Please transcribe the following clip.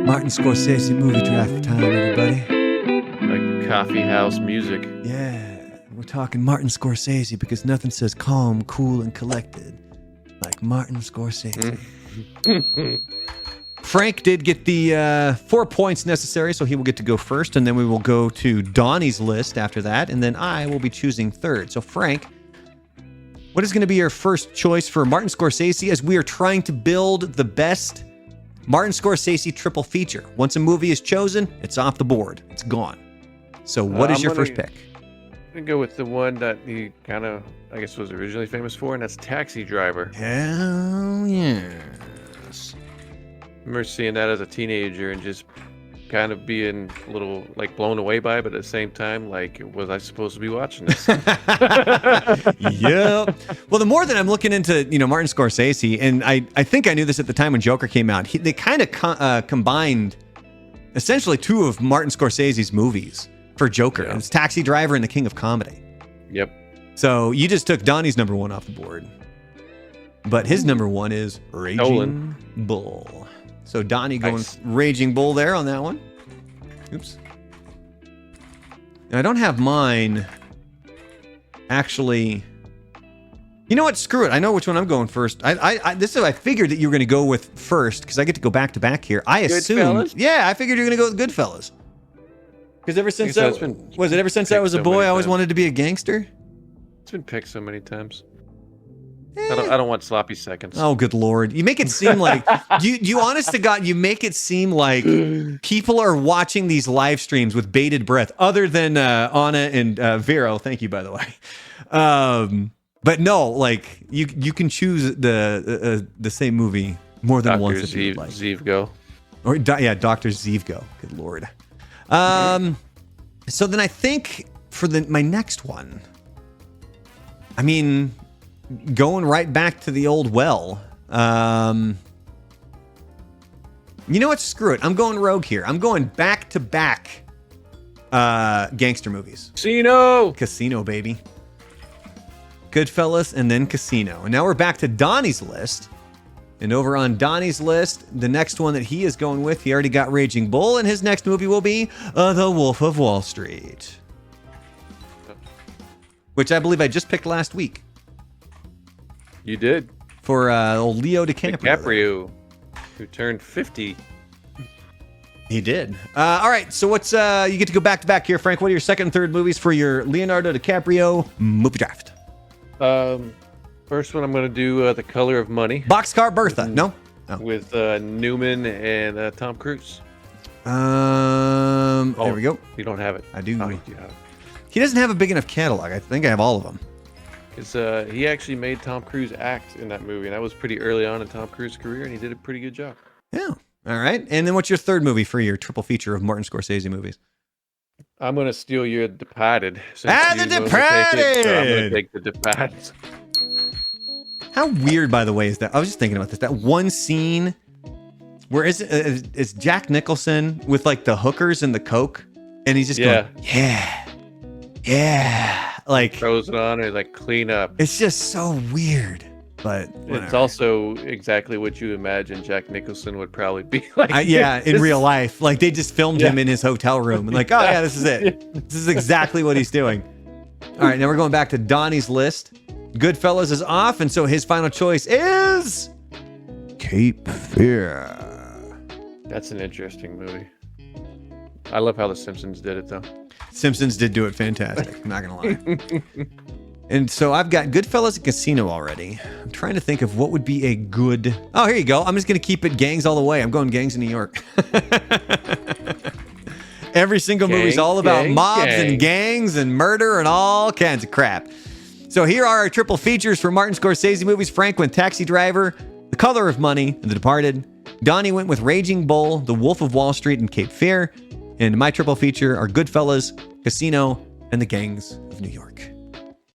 Martin Scorsese movie draft time, everybody. Like coffee house music. Yeah, we're talking Martin Scorsese because nothing says calm, cool, and collected like Martin Scorsese. Frank did get the 4 points necessary, so he will get to go first, and then we will go to Donnie's list after that, and then I will be choosing third. So, Frank, what is going to be your first choice for Martin Scorsese as we are trying to build the best Martin Scorsese triple feature? Once a movie is chosen, it's off the board. It's gone. So what is your first pick? I'm going to go with the one that he kind of, I guess, was originally famous for, and that's Taxi Driver. Hell yes. I remember seeing that as a teenager and just kind of being a little, like, blown away by it, but at the same time, like, was I supposed to be watching this? Yep. Well, the more that I'm looking into, Martin Scorsese, and I think I knew this at the time when Joker came out, they kind of combined essentially two of Martin Scorsese's movies for Joker. Yeah. It's Taxi Driver and The King of Comedy. Yep. So you just took Donnie's number one off the board. But his number one is Raging Bull. So Donnie going Raging Bull there on that one. Oops. Now, I don't have mine actually. You know what? Screw it. I know which one I'm going first. I figured that you were going to go with first because I get to go back to back here. I assumed. Goodfellas? Yeah, I figured you were going to go with Goodfellas. Because ever since I was a boy, I always wanted to be a gangster. It's been picked so many times. I don't want sloppy seconds. Oh, good Lord. You make it seem like, you honest to God, you make it seem like people are watching these live streams with bated breath, other than Anna and Vero. Thank you, by the way. But no, like, you can choose the same movie more than once if you like. Zivgo. Or, Dr. Zivgo. Good Lord. So then I think for my next one, I mean, going right back to the old well. You know what? Screw it. I'm going rogue here. I'm going back to back gangster movies. Casino, baby. Goodfellas and then Casino. And now we're back to Donnie's list. And over on Donnie's list, the next one that he is going with, he already got Raging Bull, and his next movie will be The Wolf of Wall Street. Which I believe I just picked last week. You did. For old Leo DiCaprio, who turned 50. He did. All right, so what's you get to go back to back here, Frank. What are your second and third movies for your Leonardo DiCaprio movie draft? First one I'm going to do The Color of Money. Boxcar Bertha. No? Oh. With Newman and Tom Cruise. There we go. You don't have it. I do. Oh, you do have it. He doesn't have a big enough catalog. I think I have all of them. Because he actually made Tom Cruise act in that movie, and that was pretty early on in Tom Cruise's career, and he did a pretty good job. Yeah. All right. And then what's your third movie for your triple feature of Martin Scorsese movies? I'm going to steal your Departed. The Departed! So I'm going to take The Departed. How weird, by the way, is that? I was just thinking about this. That one scene where is Jack Nicholson with like the hookers and the coke, and he's just going, yeah, like throws it on and like clean up. It's just so weird, but whatever. It's also exactly what you imagine Jack Nicholson would probably be like. In real life, like they just filmed him in his hotel room and like, oh yeah, this is it. This is exactly what he's doing. All right, now we're going back to Donnie's list. Goodfellas is off, and so his final choice is Cape Fear. That's an interesting movie. I love how The Simpsons did it, though. Simpsons did do it fantastic. I'm not going to lie. And so I've got Goodfellas and Casino already. I'm trying to think of what would be a good... Oh, here you go. I'm just going to keep it gangs all the way. I'm going gangs in New York. Every single movie's all about mobs and gangs and murder and all kinds of crap. So here are our triple features for Martin Scorsese movies. Frank went Taxi Driver, The Color of Money, and The Departed. Donnie went with Raging Bull, The Wolf of Wall Street, and Cape Fear. And my triple feature are Goodfellas, Casino, and The Gangs of New York.